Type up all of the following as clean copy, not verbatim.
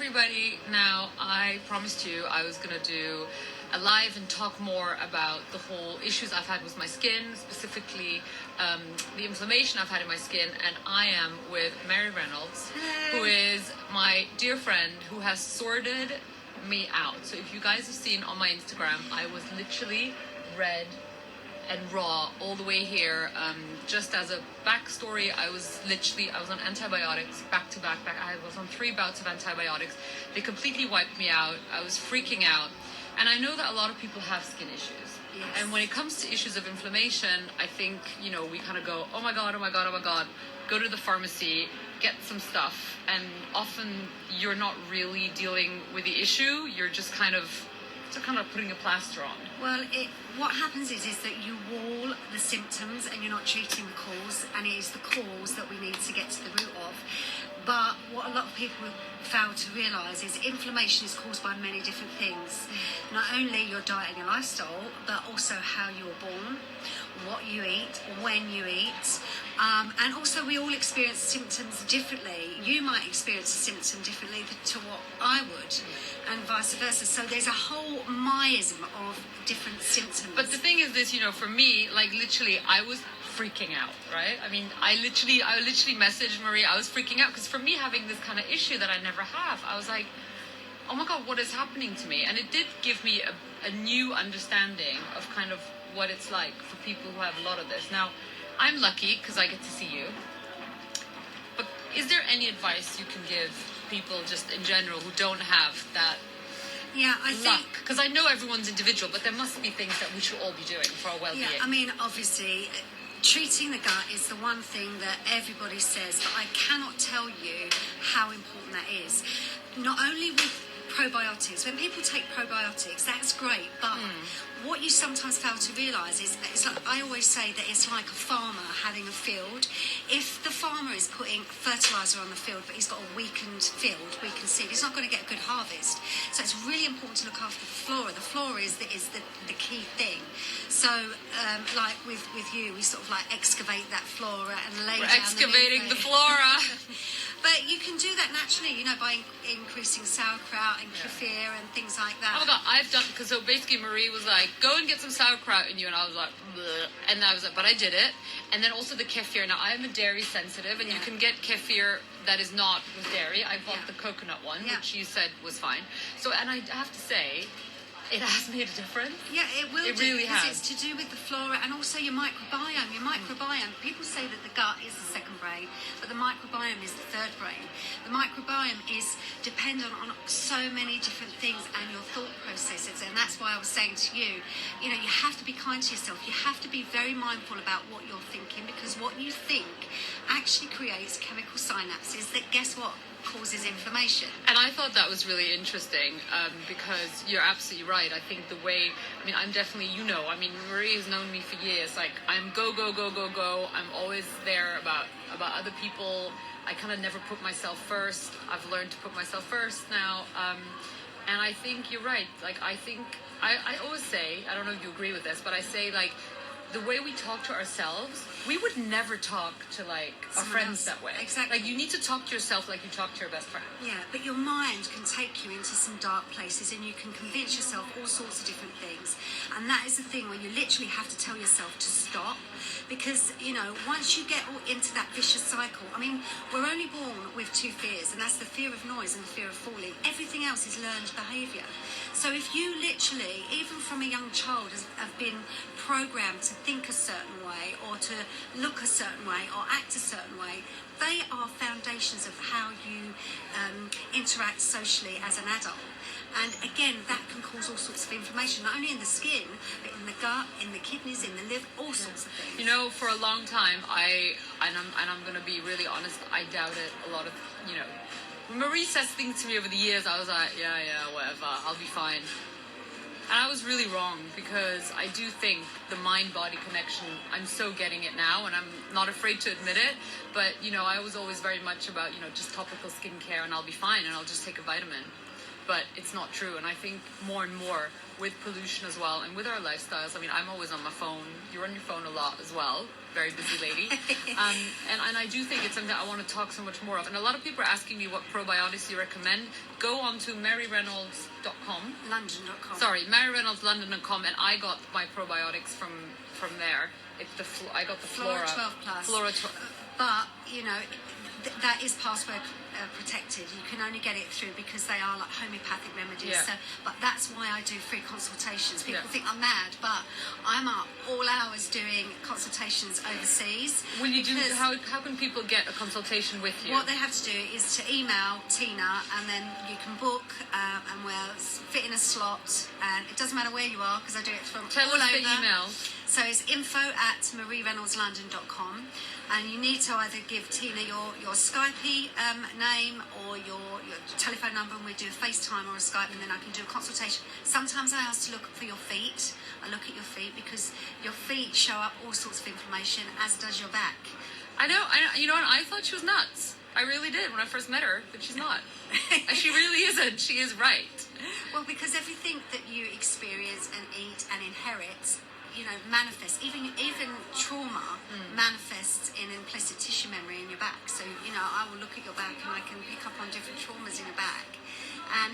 everybody. Now, I promised you I was going to do a live and talk more about the whole issues I've had with my skin, specifically the inflammation I've had in my skin. And I am with Marie Reynolds, who is my dear friend who has sorted me out. So if you guys have seen on my Instagram, I was literally red and raw all the way here. Just as a backstory, I was on antibiotics back to back. I was on 3 bouts of antibiotics. They completely wiped me out. I was freaking out. And I know that a lot of people have skin issues. Yes. And when it comes to issues of inflammation, I think, we kind of go, oh my God, go to the pharmacy, get some stuff. And often you're not really dealing with the issue. You're just kind of putting a plaster on. Well, what happens is that you wall the symptoms and you're not treating the cause, and it is the cause that we need to get to the root of. But what a lot of people fail to realise is inflammation is caused by many different things. Not only your diet and your lifestyle, but also how you were born, what you eat, when you eat. And also we all experience symptoms differently. You might experience a symptom differently to what I would, and vice versa. So there's a whole miasm of different symptoms. But the thing is this, for me, like literally, I was freaking out, right? I mean, I literally messaged Marie. I was freaking out because for me, having this kind of issue that I never have, I was like, oh my God, what is happening to me? And it did give me a new understanding of kind of what it's like for people who have a lot of this. Now, I'm lucky because I get to see you. But is there any advice you can give people just in general who don't have that luck? Because I know everyone's individual, but there must be things that we should all be doing for our well-being. Yeah, I mean, obviously, treating the gut is the one thing that everybody says, but I cannot tell you how important that is. Not only with probiotics. When people take probiotics, that's great, but what you sometimes fail to realise is, it's like I always say that it's like a farmer having a field. If the farmer is putting fertiliser on the field, but he's got a weakened field, weakened seed, he's not going to get a good harvest. So it's really important to look after the flora. The flora is the key thing. So, like with you, we sort of like excavate that flora and lay We're down excavating the flora. But you can do that naturally, by increasing sauerkraut and kefir and things like that. Oh my God, I've done, because so basically Marie was like, go and get some sauerkraut in you, and I was like, bleh. And I was like, but I did it. And then also the kefir. Now I am a dairy sensitive, and you can get kefir that is not with dairy. I bought the coconut one, which you said was fine. So, and I have to say, it has made a difference. Yeah, it will. It really has. It's to do with the flora and also your microbiome. Your microbiome. People say that the gut is the second brain, but the microbiome is the third brain. The microbiome is dependent on so many different things and your thought processes, and that's why I was saying to you, you have to be kind to yourself. You have to be very mindful about what you're thinking, because what you think actually creates chemical synapses that, guess what, causes inflammation. And I thought that was really interesting because you're absolutely right. I think I'm definitely, Marie has known me for years. Like, I'm go. I'm always there about other people. I kind of never put myself first. I've learned to put myself first now. And I think you're right. Like, I think, I always say, I don't know if you agree with this, but I say, like, the way we talk to ourselves, we would never talk to our friends that way. Exactly. Like, you need to talk to yourself like you talk to your best friend. Yeah, but your mind can take you into some dark places, and you can convince yourself all sorts of different things. And that is the thing where you literally have to tell yourself to stop, because once you get into that vicious cycle, we're only born with 2 fears, and that's the fear of noise and the fear of falling. Everything else is learned behaviour. So if you literally, even from a young child, have been programmed to think a certain way, or to look a certain way, or act a certain way, they are foundations of how you interact socially as an adult. And again, that can cause all sorts of inflammation, not only in the skin, but in the gut, in the kidneys, in the liver, all sorts of things. For a long time, I'm going to be really honest, I doubted a lot of, when Marie says things to me over the years, I was like, yeah, whatever, I'll be fine. And I was really wrong, because I do think the mind-body connection, I'm so getting it now, and I'm not afraid to admit it. But, I was always very much about, just topical skincare, and I'll be fine, and I'll just take a vitamin. But it's not true. And I think more and more with pollution as well, and with our lifestyles, I'm always on my phone. You're on your phone a lot as well. very busy lady. And I do think it's something I want to talk so much more of. And a lot of people are asking me what probiotics you recommend. Go on to mariereynolds.com. London.com. Sorry, mariereynolds.london.com, and I got my probiotics from there. It's I got the Flora 12 Plus. Flora 12. But, you know, that is password protected. You can only get it through because they are like homeopathic remedies. Yeah. So, but that's why I do free consultations. People Yeah. think I'm mad, but I'm up all hours doing consultations overseas. Will you do? How can people get a consultation with you? What they have to do is to email Tina, and then you can book, and we'll fit in a slot. And it doesn't matter where you are because I do it from Tell all us over. the email. So it's info@mariereynolds.london.com, and you need to either give Tina your Skype name or your telephone number, and we do a FaceTime or a Skype, and then I can do a consultation. Sometimes I ask to look for your feet. I look at your feet because your feet show up all sorts of inflammation, as does your back. I know. You know what? I thought she was nuts. I really did when I first met her, but she's not. And she really isn't. She is right. Well, because everything that you experience and eat and inherit, you know, manifests. Even trauma manifests in implicit tissue memory in your back. So, you know, I will look at your back and I can pick up on different traumas in your back.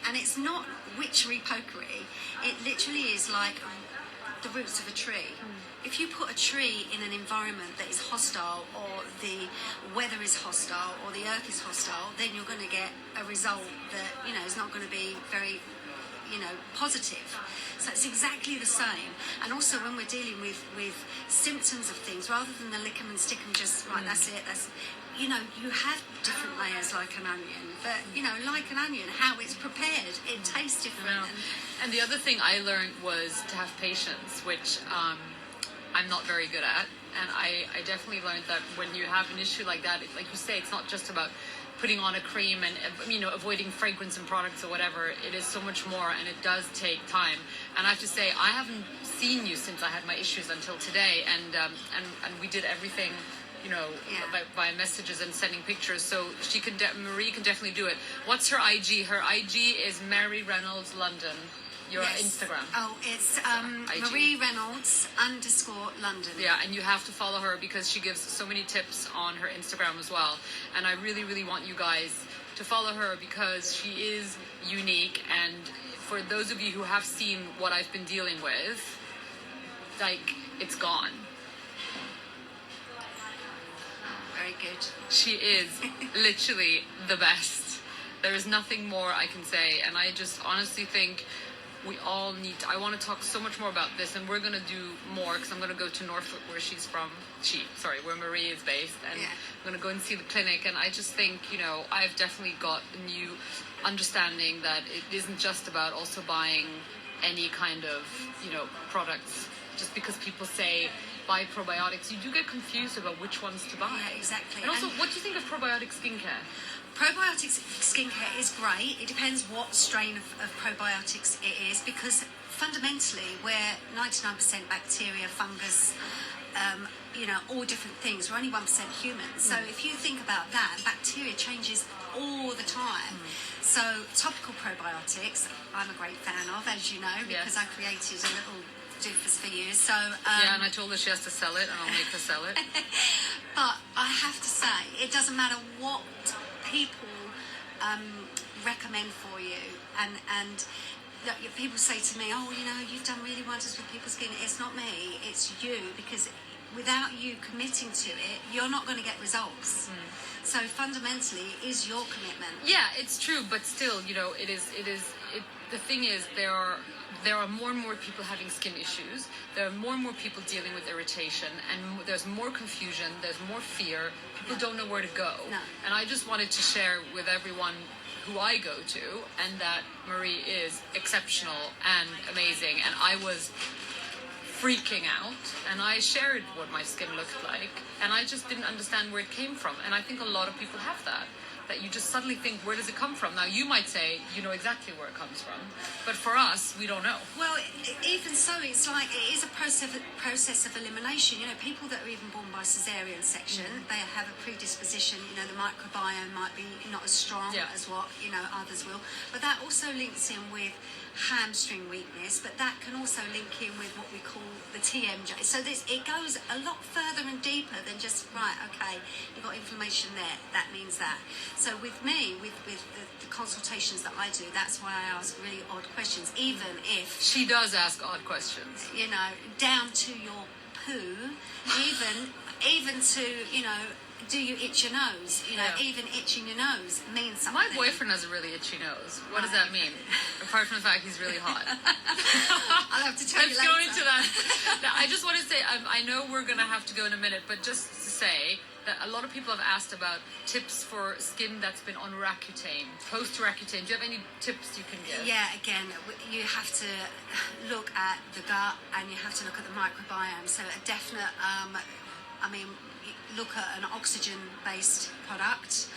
And it's not witchery pokery. It literally is like the roots of a tree. If you put a tree in an environment that is hostile, or the weather is hostile, or the earth is hostile, then you're going to get a result that, you know, is not going to be very, you know, positive. So it's exactly the same. And also when we're dealing with symptoms of things, rather than the lick 'em and stick 'em, just right, that's it, you know, you have different layers like an onion, but, you know, like an onion, how it's prepared, it tastes different. And the other thing I learned was to have patience, which I'm not very good at. And I definitely learned that when you have an issue like that, like you say, it's not just about putting on a cream and, you know, avoiding fragrance and products or whatever. It is so much more, and it does take time. And I have to say, I haven't seen you since I had my issues until today, and we did everything, you know, by messages and sending pictures. So Marie can definitely do it. What's her IG? Her IG is Marie Reynolds London. Your Instagram. Oh, it's Marie Reynolds _London. Yeah, and you have to follow her because she gives so many tips on her Instagram as well. And I really, really want you guys to follow her because she is unique. And for those of you who have seen what I've been dealing with, like, it's gone. Very good. She is literally the best. There is nothing more I can say. And I just honestly think we all need to, I want to talk so much more about this, and we're going to do more because I'm going to go to Norfolk, where she's from. Where Marie is based, and I'm going to go and see the clinic. And I just think, you know, I've definitely got a new understanding that it isn't just about also buying any kind of, you know, products. Just because people say buy probiotics, you do get confused about which ones to buy. Yeah, exactly. And also, what do you think of probiotic skincare? Probiotic skincare is great. It depends what strain of probiotics it is, because fundamentally we're 99% bacteria, fungus, you know, all different things. We're only 1% human. So if you think about that, bacteria changes all the time. So topical probiotics, I'm a great fan of, as you know, because I created a little doofus for you. So and I told her she has to sell it, and I'll make her sell it. But I have to say, it doesn't matter what people recommend for you, and people say to me, oh, you know, you've done really wonders with people's skin. It's not me, it's you, because without you committing to it, you're not going to get results. So fundamentally, it is your commitment. Yeah, it's true, but still, you know, the thing is, there are more and more people having skin issues. There are more and more people dealing with irritation, and there's more confusion, there's more fear. People don't know where to go. No. And I just wanted to share with everyone who I go to, and that Marie is exceptional and amazing. And I was freaking out, and I shared what my skin looked like, and I just didn't understand where it came from. And I think a lot of people have that. that you just suddenly think, where does it come from? Now, you might say you know exactly where it comes from, but for us, we don't know. Well, even so, it's like it is a process of elimination. You know, people that are even born by cesarean section, they have a predisposition. You know, the microbiome might be not as strong as what, you know, others will. But that also links in with hamstring weakness, but that can also link in with what we call the TMJ. So it goes a lot further and deeper than just, right, okay, you've got inflammation there, that means that. So with me, with the consultations that I do, that's why I ask really odd questions, even if... She does ask odd questions. You know, down to your poo, even to, you know, do you itch your nose? You know, even itching your nose means something. My boyfriend has a really itchy nose. What does that mean? Apart from the fact he's really hot. I'll have to tell you later. Let's go into that. Now, I just want to say, I know we're going to have to go in a minute, but just to say that a lot of people have asked about tips for skin that's been on Roaccutane, post-Roaccutane. Do you have any tips you can give? Yeah, again, you have to look at the gut and you have to look at the microbiome. So a definite, look at an oxygen-based product,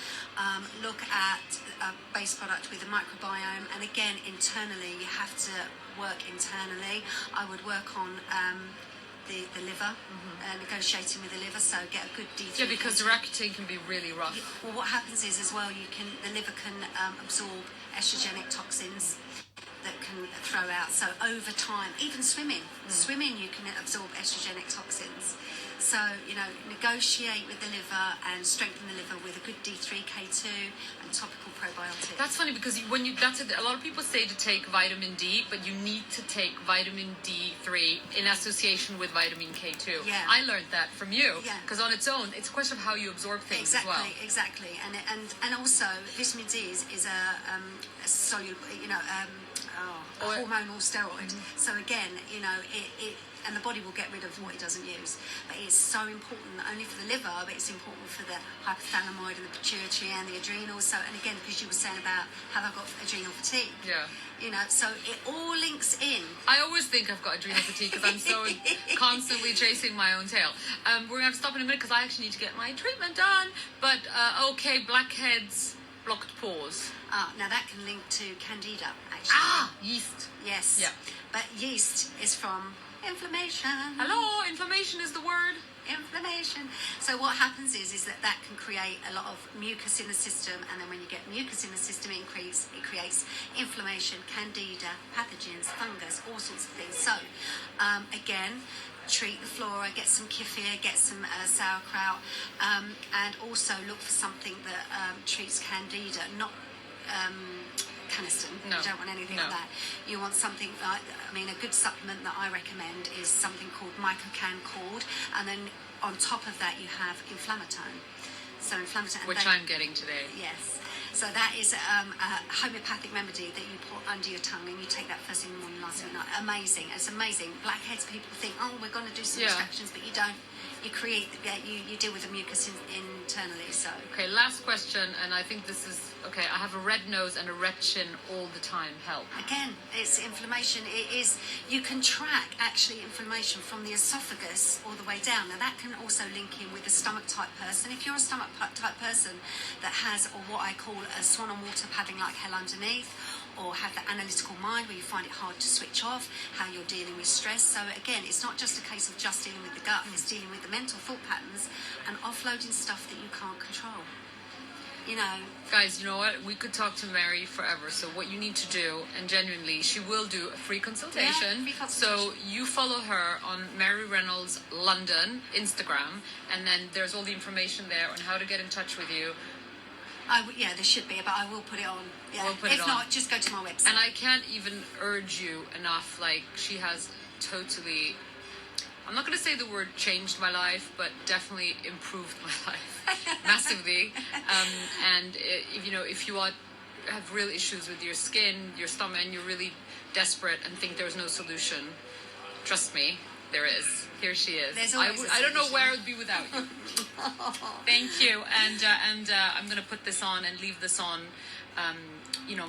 look at a base product with a microbiome, and again, internally, you have to work internally. I would work on the liver, negotiating with the liver, so get a good D3. Yeah, because the Roaccutane can be really rough. Well, what happens is as well, the liver can absorb estrogenic toxins that can throw out. So over time, even swimming, you can absorb estrogenic toxins. So, you know, negotiate with the liver and strengthen the liver with a good D3, K2 and topical probiotics. That's funny because a lot of people say to take vitamin D, but you need to take vitamin D3 in association with vitamin K2. Yeah. I learned that from you because on Yeah. its own, it's a question of how you absorb things Exactly, as well. Exactly. And also, vitamin D is a soluble, you know, a hormonal steroid. So again, you know, it and the body will get rid of what it doesn't use. But it's so important, not only for the liver, but it's important for the hypothalamoid and the pituitary and the adrenals. So, and again, because you were saying about have I got adrenal fatigue? Yeah. You know, so it all links in. I always think I've got adrenal fatigue because I'm so constantly chasing my own tail. We're going to have to stop in a minute because I actually need to get my treatment done. But, okay, blackheads, blocked pores. Now that can link to candida, actually. Yeast. Yes. Yeah. But yeast is from inflammation. Hello, inflammation is the word. Inflammation. So what happens is that can create a lot of mucus in the system, and then when you get mucus in the system, it creates inflammation, candida, pathogens, fungus, all sorts of things. So again, treat the flora, get some kefir, get some sauerkraut, and also look for something that treats candida, not Caniston. No. You don't want anything like that. You want something like, a good supplement that I recommend is something called Mycocan Cord, and then on top of that you have inflammatone. So inflammatone, which I'm getting today. Yes. So that is a homeopathic remedy that you put under your tongue, and you take that first thing in the morning, last thing at night. Amazing. It's amazing. Blackheads, people think, we're going to do some extractions, but you don't. You create, you deal with the mucus internally. So. Okay, last question, and I think this is okay. I have a red nose and a red chin all the time. Help. Again, it's inflammation. It is. You can track actually inflammation from the esophagus all the way down. Now that can also link in with a stomach type person. If you're a stomach type person that has, or what I call a swan on water padding like hell underneath, or have that analytical mind where you find it hard to switch off, how you're dealing with stress. So again, it's not just a case of just dealing with the gut, it's dealing with the mental thought patterns and offloading stuff that you can't control. You know. Guys, you know what? We could talk to Mary forever. So what you need to do, and genuinely, she will do a free consultation. Yeah, free consultation. So you follow her on Marie Reynolds London Instagram, and then there's all the information there on how to get in touch with you. There should be, but I will put it on. Yeah. We'll put it on. If not, just go to my website. And I can't even urge you enough. Like, she has totally, I'm not going to say the word changed my life, but definitely improved my life massively. And if you have real issues with your skin, your stomach, and you're really desperate and think there's no solution, trust me, there is. Here she is. There's always I don't know where I would be without you. Thank you. And I'm going to put this on and leave this on,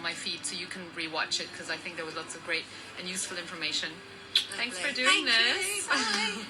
my feed so you can rewatch it because I think there was lots of great and useful information. Thanks for doing this. Bye.